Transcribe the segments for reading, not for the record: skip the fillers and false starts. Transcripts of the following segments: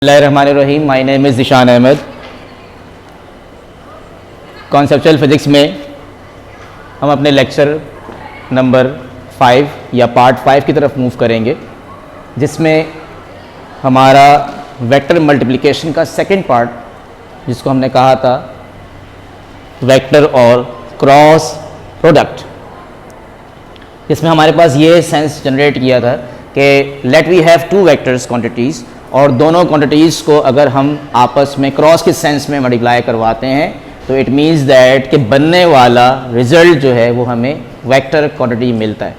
Bismillahirrahmanirrahim. My name is Zishan Ahmed. Conceptual physics में हम अपने लेक्चर नंबर 5 या पार्ट 5 की तरफ मूव करेंगे, जिसमें हमारा वेक्टर मल्टीप्लिकेशन का सेकंड पार्ट, जिसको हमने कहा था वेक्टर और क्रॉस प्रोडक्ट, इसमें हमारे पास ये सेंस जनरेट किया था कि let we have two vectors quantities, और दोनों क्वांटिटीज़ को अगर हम आपस में क्रॉस के सेंस में मल्टीप्लाई करवाते हैं तो इट मीन्स दैट कि बनने वाला रिजल्ट जो है वो हमें वेक्टर क्वांटिटी मिलता है।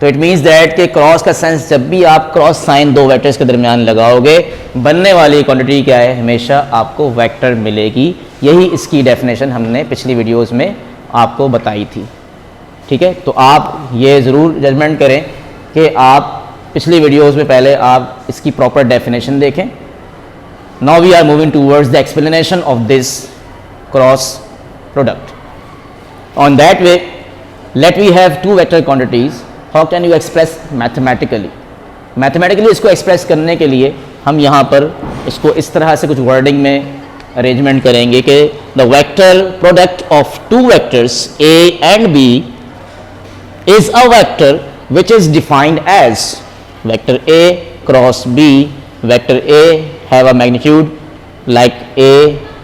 तो इट मीन्स दैट कि क्रॉस का सेंस, जब भी आप क्रॉस साइन दो वेक्टर्स के दरमियान लगाओगे, बनने वाली क्वांटिटी क्या है, हमेशा आपको वेक्टर मिलेगी। यही इसकी डेफिनेशन हमने पिछली वीडियोज़ में आपको बताई थी। ठीक है, तो आप ये ज़रूर जजमेंट करें कि आप पिछली वीडियोज़ में पहले आप इसकी प्रॉपर डेफिनेशन देखें। Now we are moving towards the explanation of this cross product. On that way, let we have two vector quantities, how can you express mathematically. Mathematically इसको एक्सप्रेस करने के लिए हम यहाँ पर इसको इस तरह से कुछ वर्डिंग में अरेंजमेंट करेंगे कि the vector product of two vectors A and B is a vector which is defined as vector A cross B. vector A have a magnitude like A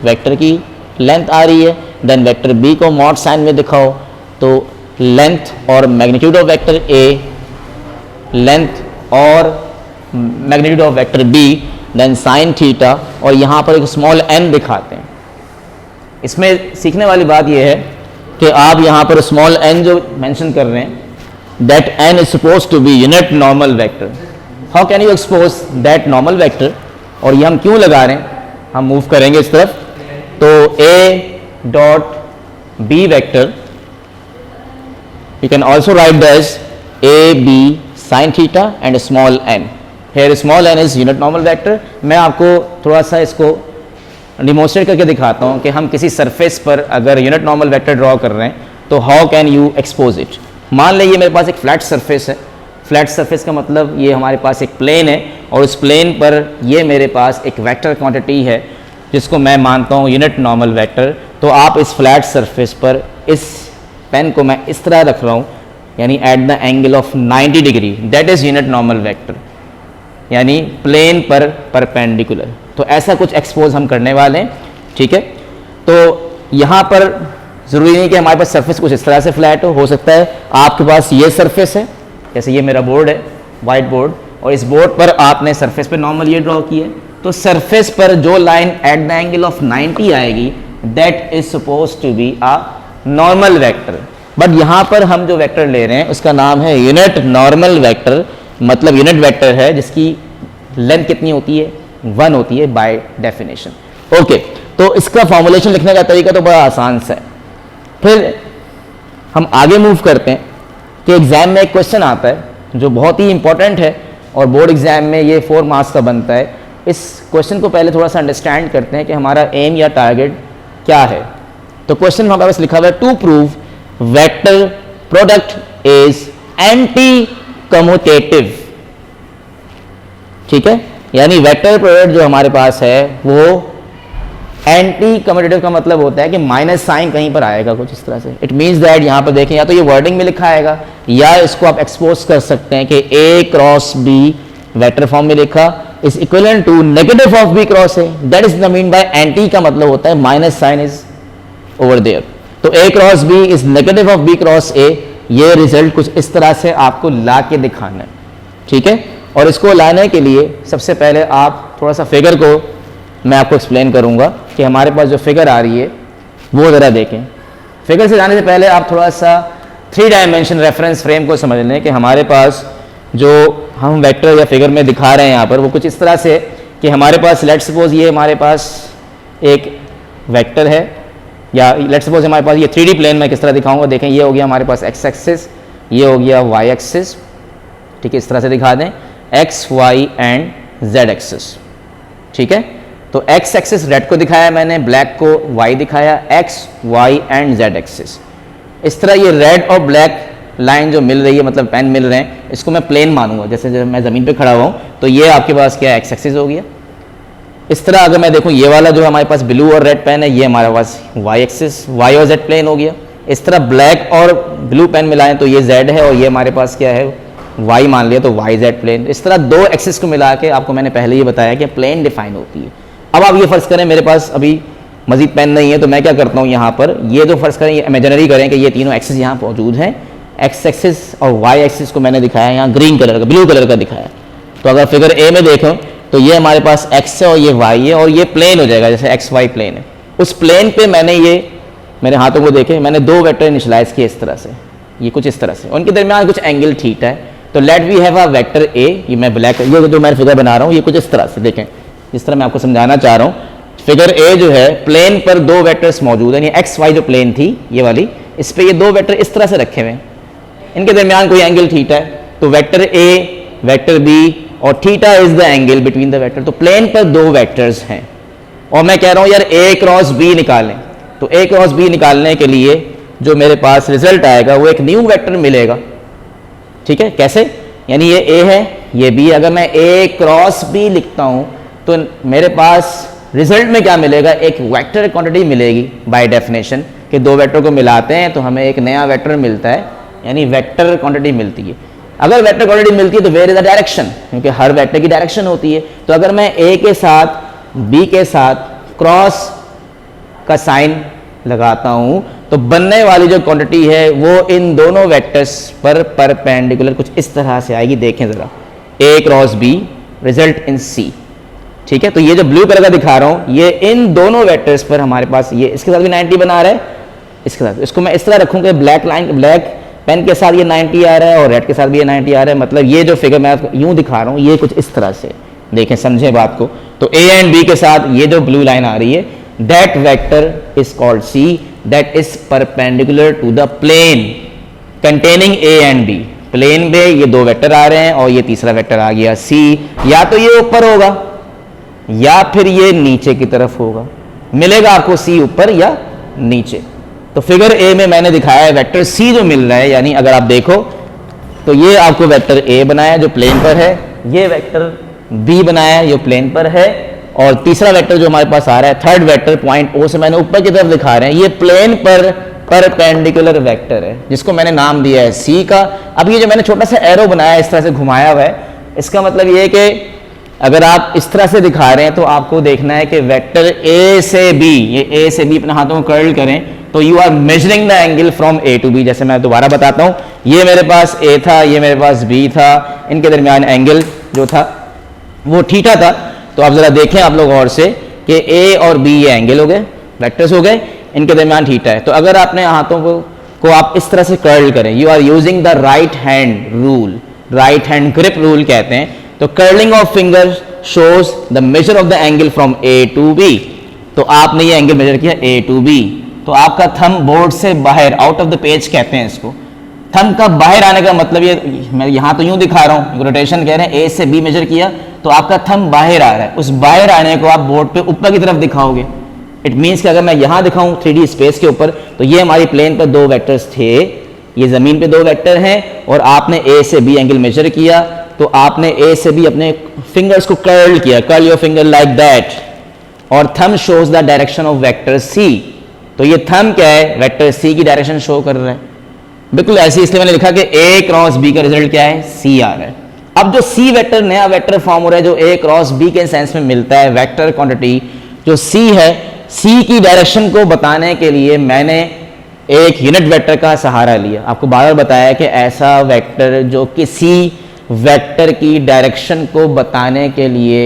vector की लेंथ आ रही है, then vector B को mod sine में दिखाओ तो length और magnitude of vector A, length और magnitude of vector B, then sine theta, और यहाँ पर एक स्मॉल n दिखाते हैं। इसमें सीखने वाली बात यह है कि आप यहाँ पर स्मॉल n जो मेंशन कर रहे हैं, that n is supposed to be unit normal vector. How can you expose that normal vector? और ये हम क्यों लगा रहे हैं, हम मूव करेंगे इस तरफ। तो a dot b vector you can also write as a b sin theta and small n. Here small n is unit normal vector. मैं आपको थोड़ा सा इसको डिमोन्स्ट्रेट करके दिखाता हूँ कि हम किसी सरफेस पर अगर यूनिट नॉर्मल वेक्टर ड्रॉ कर रहे हैं तो how can you expose it. मान लीजिए मेरे पास एक फ्लैट सरफेस है। फ्लैट सरफेस का मतलब ये हमारे पास एक प्लेन है, और उस प्लेन पर ये मेरे पास एक वेक्टर क्वांटिटी है जिसको मैं मानता हूँ यूनिट नॉर्मल वेक्टर। तो आप इस फ्लैट सरफेस पर इस पेन को मैं इस तरह रख रहा हूँ, यानी eight the angle of 90 degree, that is unit normal vector, यानी प्लेन पर परपेंडिकुलर। तो ऐसा कुछ एक्सपोज हम करने वाले हैं। ठीक है, तो यहाँ पर ज़रूरी नहीं कि हमारे पास सरफेस कुछ इस तरह से फ्लैट हो सकता है आपके पास ये सरफेस है, जैसे ये मेरा बोर्ड है, वाइट बोर्ड, और इस बोर्ड पर आपने सरफेस पे नॉर्मल ये ड्रॉ किया है, तो सरफेस पर जो line at the angle of 90 आएगी, that is suppose to be a normal vector. But यहाँ पर हम जो वेक्टर ले रहे हैं उसका नाम है यूनिट नॉर्मल वेक्टर, मतलब यूनिट वेक्टर है जिसकी लेंथ कितनी होती है, 1 होती है बाय डेफिनेशन। ओके, तो इसका फॉर्मुलेशन लिखने का तरीका तो बड़ा आसान सा है। फिर हम आगे मूव करते हैं कि एग्ज़ाम में एक क्वेश्चन आता है जो बहुत ही इंपॉर्टेंट है और बोर्ड एग्ज़ाम में ये 4 मार्क्स का बनता है। इस क्वेश्चन को पहले थोड़ा सा अंडरस्टैंड करते हैं कि हमारा एम या टारगेट क्या है। तो क्वेश्चन हमारे पास लिखा हुआ है, to prove vector product is anti commutative. ठीक है, यानी वेक्टर प्रोडक्ट जो हमारे पास है वो एंटी कम्यूटेटिव का मतलब होता है कि माइनस साइन कहीं पर आएगा कुछ इस तरह से। इट मीन्स दैट यहाँ पर देखें, या तो ये वर्डिंग में लिखा आएगा या इसको आप एक्सपोज कर सकते हैं कि A cross B vector form में लिखा is equivalent to negative of B cross A. That is the mean by anti का मतलब होता है minus sign is over there. तो A cross B is negative of B cross A. ये result कुछ इस तरह से आपको ला के दिखाना है। ठीक है, और इसको लाने के लिए सबसे पहले आप थोड़ा सा फिगर को मैं आपको एक्सप्लेन करूंगा कि हमारे पास जो फिगर आ रही है वो ज़रा देखें। फिगर से जाने से पहले आप थोड़ा सा 3 डायमेंशन रेफरेंस फ्रेम को समझ लें कि हमारे पास जो हम वेक्टर या फिगर में दिखा रहे हैं यहाँ पर वो कुछ इस तरह से कि हमारे पास लेट सपोज ये हमारे पास एक वेक्टर है, या लेट सपोज हमारे पास ये 3D प्लेन में किस तरह दिखाऊंगा। देखें, ये हो गया हमारे पास एक्स एक्सिस, ये हो गया वाई एक्सिस। ठीक है, इस तरह से दिखा दें, X Y and Z axis. ठीक है, तो एक्स एक्सिस रेड को दिखाया मैंने, ब्लैक को वाई दिखाया, X Y and Z axis. इस तरह ये रेड और ब्लैक लाइन जो मिल रही है, मतलब पेन मिल रहे हैं, इसको मैं प्लेन मानूंगा। जैसे जब मैं ज़मीन पे खड़ा हुआ हूँ तो ये आपके पास क्या है, एक्स एक्सिस हो गया। इस तरह अगर मैं देखूं, ये वाला जो हमारे पास ब्लू और रेड पेन है, ये हमारे पास वाई एक्सिस, वाई और जेड प्लेन हो गया। इस तरह ब्लैक और ब्लू पेन मिलाएं तो ये जेड है और ये हमारे पास क्या है, वाई मान लिया तो वाई जेड प्लेन। इस तरह दो एक्सिस को मिला के आपको मैंने पहले ये बताया कि प्लेन डिफाइन होती है। अब आप ये फर्ज करें मेरे पास अभी मजीद पेन नहीं है, तो मैं क्या करता हूँ यहाँ पर, ये जो फर्ज करें, इमेजिनरी करें कि ये तीनों एक्सिस यहाँ मौजूद हैं। एक्स एक्सिस और वाई एक्सिस को मैंने दिखाया यहाँ ग्रीन कलर का, ब्लू कलर का दिखाया। तो अगर फिगर ए में देखें तो ये हमारे पास एक्स है और ये वाई है और ये प्लेन हो जाएगा, जैसे एक्स वाई प्लेन है। उस प्लेन पे मैंने ये, मेरे हाथों को देखें, मैंने दो वेक्टर इनिशियलाइज किए इस तरह से, ये कुछ इस तरह से, उनके दरमियान कुछ एंगल थीटा है। तो let we have a vector A, ये मैं ब्लैक, ये जो मैं फिगर बना रहा हूँ ये कुछ इस तरह से देखें, जिस तरह मैं आपको समझाना चाह रहा हूँ। फिगर ए जो है, प्लेन पर दो वेक्टर्स मौजूद हैं, एक्स वाई जो प्लेन थी ये वाली, इस पे ये दो वेक्टर इस तरह से रखे हुए हैं, इनके दरमियान कोई एंगल थीटा है। तो वेक्टर ए, वेक्टर बी और theta is the angle between the vector. तो प्लेन पर दो वेक्टर्स हैं और मैं कह रहा हूं यार ए क्रॉस बी निकालें। तो ए क्रॉस बी निकालने के लिए जो मेरे पास रिजल्ट आएगा वो एक न्यू वेक्टर मिलेगा। ठीक है, कैसे? यानी ये ए है, ये बी। अगर मैं ए क्रॉस बी लिखता हूं तो मेरे पास रिजल्ट में क्या मिलेगा, एक वेक्टर क्वांटिटी मिलेगी बाय डेफिनेशन, कि दो वेक्टर को मिलाते हैं तो हमें एक नया वेक्टर मिलता है, यानी वेक्टर क्वांटिटी मिलती है। अगर वेक्टर क्वांटिटी मिलती है तो वेयर इज द डायरेक्शन, क्योंकि हर वेक्टर की डायरेक्शन होती है। तो अगर मैं ए के साथ बी के साथ क्रॉस का साइन लगाता हूं तो बनने वाली जो क्वांटिटी है वो इन दोनों वेक्टर्स पर परपेंडिकुलर कुछ इस तरह से आएगी। देखें जरा, ए क्रॉस बी रिजल्ट इन सी। ठीक है, तो ये जो ब्लू कलर का दिखा रहा हूं ये इन दोनों वेक्टर्स पर हमारे पास, ये इसके साथ भी 90 बना रहा है, इसके साथ, इसको मैं इस तरह रखूं कि ब्लैक लाइन, ब्लैक पेन के साथ ये 90 आ रहा है और रेड के साथ भी ये 90 आ रहा है। मतलब ये जो फिगर मैं आपको यूं दिखा रहा हूं ये कुछ इस तरह से, देखें समझें बात को। तो ए एंड बी के साथ ये जो ब्लू लाइन आ रही है, that vector is called C, that is perpendicular to the plane containing A and B. Plane में ये दो वेक्टर आ रहे हैं और ये तीसरा वेक्टर आ गया सी। या तो ये ऊपर होगा या फिर ये नीचे की तरफ होगा, मिलेगा आपको सी ऊपर या नीचे। तो फिगर ए में मैंने दिखाया है वेक्टर सी जो मिल रहा है, यानी अगर आप देखो तो ये आपको वेक्टर ए बनाया जो प्लेन पर है, ये वेक्टर बी बनाया जो प्लेन पर है, और तीसरा वेक्टर जो हमारे पास आ रहा है, थर्ड वेक्टर पॉइंट ओ से मैंने ऊपर की तरफ दिखा रहे हैं, ये प्लेन पर परपेंडिकुलर वेक्टर है जिसको मैंने नाम दिया है सी का। अब ये जो मैंने छोटा सा एरो बनाया इस तरह से घुमाया हुआ है, इसका मतलब ये है कि अगर आप इस तरह से दिखा रहे हैं तो आपको देखना है कि वेक्टर ए से बी, ये ए से बी अपने हाथों को कर्ल करें तो you are measuring the angle from A to B. जैसे मैं दोबारा बताता हूं, ये मेरे पास ए था, ये मेरे पास बी था, इनके दरमियान एंगल जो था वो थीटा था। तो आप जरा देखें आप लोग और से कि ए और बी ये एंगल हो गए, वेक्टर्स हो गए, इनके दरमियान थीटा है। तो अगर आपने हाथों को आप इस तरह से कर्ल करें, you are using the right hand rule, right hand grip rule कहते हैं। तो curling of finger shows the measure of the angle from A to B. तो आपने ये एंगल मेजर किया ए टू बी, तो आपका थंब बोर्ड से बाहर, आउट ऑफ द पेज कहते हैं इसको। थंब का बाहर आने का मतलब ये, मैं यहाँ तो यूं दिखा रहा हूँ, रोटेशन कह रहे हैं, ए से बी मेजर किया तो आपका थंब बाहर आ रहा है। उस बाहर आने को आप बोर्ड पे ऊपर की तरफ दिखाओगे। इट मीन्स कि अगर मैं यहाँ दिखाऊं 3D स्पेस के ऊपर, तो ये हमारी प्लेन पर दो वेक्टर्स थे, ये जमीन पे दो वेक्टर हैं, और आपने ए से बी एंगल मेजर किया तो आपने ए से बी अपने फिंगर्स को कर्ल किया, curl your finger like that, और thumb shows the direction of vector C. तो ये थंब क्या है, वेक्टर सी की डायरेक्शन शो कर रहा है, बिल्कुल ऐसे। इसलिए मैंने लिखा कि ए क्रॉस बी का रिजल्ट क्या है, सी आ रहा है। अब जो सी वेक्टर नया वेक्टर फॉर्म हो रहा है जो ए क्रॉस बी के सेंस में मिलता है, वेक्टर क्वांटिटी जो सी है, सी की डायरेक्शन को बताने के लिए मैंने एक यूनिट वेक्टर का सहारा लिया। आपको बार बार बताया कि ऐसा वेक्टर जो किसी वेक्टर की डायरेक्शन को बताने के लिए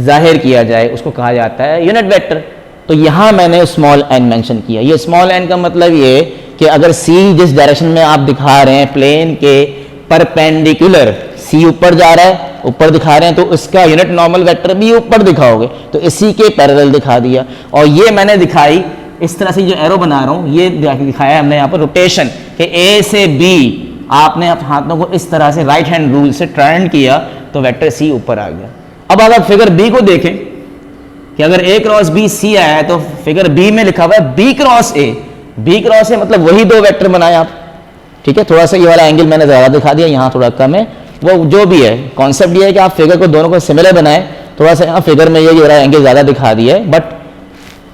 जाहिर किया जाए उसको कहा जाता है यूनिट वेक्टर। तो यहां मैंने स्मॉल एन मेंशन किया। ये स्मॉल एन का मतलब ये कि अगर सी जिस डायरेक्शन में आप दिखा रहे हैं प्लेन के परपेंडिकुलर, सी ऊपर जा रहा है, ऊपर दिखा रहे हैं, तो उसका यूनिट नॉर्मल वेक्टर भी ऊपर दिखाओगे, तो इसी के पैरेलल दिखा दिया। और ये मैंने दिखाई इस तरह से, जो एरो बना रहा हूं ये दिखाया हमने यहाँ पर रोटेशन, कि ए से बी आपने अपने हाथों को इस तरह से राइट हैंड रूल से टर्न किया तो वेक्टर सी ऊपर आ गया। अब अगर फिगर बी को देखें कि अगर ए क्रॉस बी सी आया है, तो फिगर बी में लिखा हुआ है B cross A. B cross A मतलब वही दो वेक्टर बनाए आप, ठीक है। थोड़ा सा ये वाला एंगल मैंने ज़्यादा दिखा दिया, यहाँ थोड़ा कम है, वो जो भी है, कॉन्सेप्ट ये है कि आप फिगर को दोनों को सिमिलर बनाएं थोड़ा सा यहाँ फिगर में ये रहा एंगल ज़्यादा दिखा दिया है, बट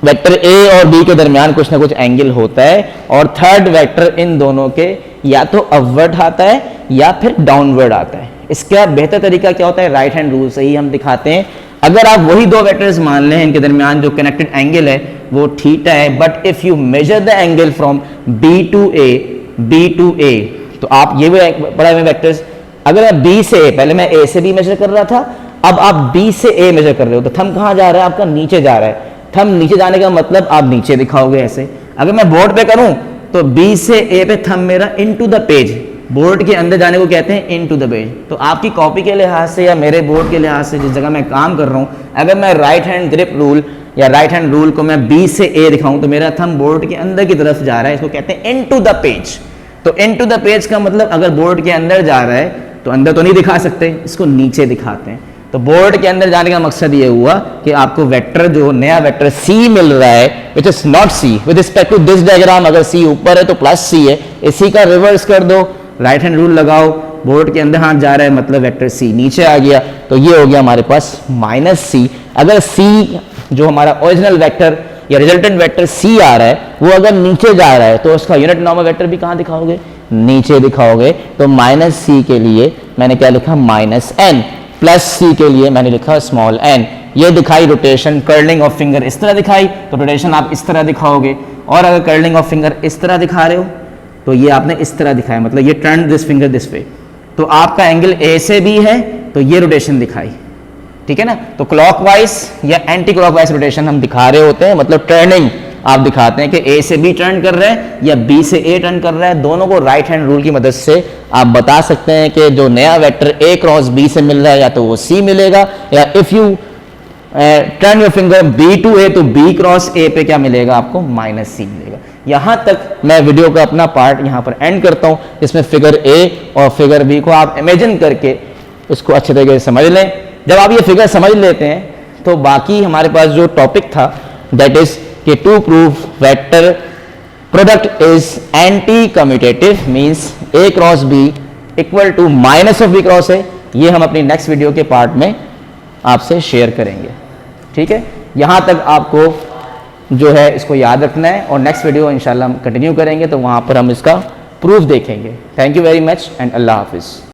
वेक्टर ए और बी के दरमियान कुछ ना कुछ एंगल होता है, और थर्ड वेक्टर इन दोनों के या तो अपवर्ड आता है या फिर डाउनवर्ड आता है। इसका बेहतर तरीका क्या होता है, राइट हैंड रूल से ही हम दिखाते हैं। अगर आप वही दो वेक्टर्स मान लें, इनके दरमियान जो कनेक्टेड एंगल है वो थीटा है, but if you measure the angle from B to A, तो आप ये भी बड़ा हुए वेक्टर्स, अगर मैं बी से ए, पहले मैं ए से बी मेजर कर रहा था, अब आप बी से ए मेजर कर रहे हो, तो थंब कहाँ जा रहा है आपका, नीचे जा रहा है। थंब नीचे जाने का मतलब आप नीचे दिखाओगे ऐसे। अगर मैं बोर्ड पे करूं तो बी से ए पे थंब मेरा इनटू द पेज, बोर्ड के अंदर जाने को कहते हैं इनटू द पेज। तो आपकी कॉपी के लिहाज से या मेरे बोर्ड के लिहाज से जिस जगह मैं काम कर रहा हूं, अगर मैं राइट हैंड ग्रिप रूल या राइट हैंड रूल को मैं बी से ए दिखाऊं तो मेरा थंब बोर्ड के अंदर की तरफ जा रहा है, इसको कहते हैं इनटू द पेज। तो इनटू द पेज का मतलब अगर बोर्ड के अंदर जा रहा है तो अंदर तो नहीं दिखा सकते, इसको नीचे दिखाते हैं। तो बोर्ड के अंदर जाने का मकसद ये हुआ कि आपको वेक्टर जो नया वेक्टर सी मिल रहा है, which is not C with respect to this diagram, अगर सी ऊपर है तो प्लस सी है, इसी का रिवर्स कर दो, राइट हैंड रूल लगाओ, बोर्ड के अंदर हाथ जा रहा है मतलब वेक्टर सी नीचे आ गया, तो ये हो गया हमारे पास माइनस सी। अगर सी जो हमारा ओरिजिनल वेक्टर या रिजल्टेंट वेक्टर सी आ रहा है वो अगर नीचे जा रहा है तो उसका यूनिट नॉर्मल वेक्टर भी कहाँ दिखाओगे, नीचे दिखाओगे। तो माइनस सी के लिए मैंने क्या लिखा, माइनस एन, प्लस सी के लिए मैंने लिखा स्मॉल एन। ये दिखाई रोटेशन, कर्लिंग ऑफ फिंगर इस तरह दिखाई, तो रोटेशन आप इस तरह दिखाओगे, और अगर कर्लिंग ऑफ फिंगर इस तरह दिखा रहे हो तो ये आपने इस तरह दिखाया, मतलब ये turn this finger this way, तो आपका एंगल ए से बी है तो ये रोटेशन दिखाई, ठीक है ना। तो क्लॉकवाइज या एंटी क्लॉकवाइज रोटेशन हम दिखा रहे होते हैं, मतलब टर्निंग आप दिखाते हैं कि ए से बी टर्न कर रहा है या बी से ए टर्न कर रहा है। दोनों को राइट हैंड रूल की मदद से आप बता सकते हैं कि जो नया वेक्टर ए क्रॉस बी से मिल रहा है या तो वो सी मिलेगा, या if you turn your finger B to A तो बी क्रॉस ए पे क्या मिलेगा आपको, माइनस सी मिलेगा। यहां तक मैं वीडियो का अपना पार्ट यहां पर एंड करता हूं, जिसमें फिगर ए और फिगर बी को आप इमेजिन करके इसको अच्छे तरीके से समझ लें। जब आप ये फिगर समझ लेते हैं तो बाकी हमारे पास जो टॉपिक था दैट इज कि to prove vector product is anti commutative, means A cross B equal to minus of B cross A, ये हम अपनी नेक्स्ट वीडियो के पार्ट में आपसे शेयर करेंगे, ठीक है। यहां तक आपको जो है इसको याद रखना है, और नेक्स्ट वीडियो इंशाल्लाह हम कंटिन्यू करेंगे तो वहां पर हम इसका प्रूफ देखेंगे। Thank you very much and Allah Hafiz.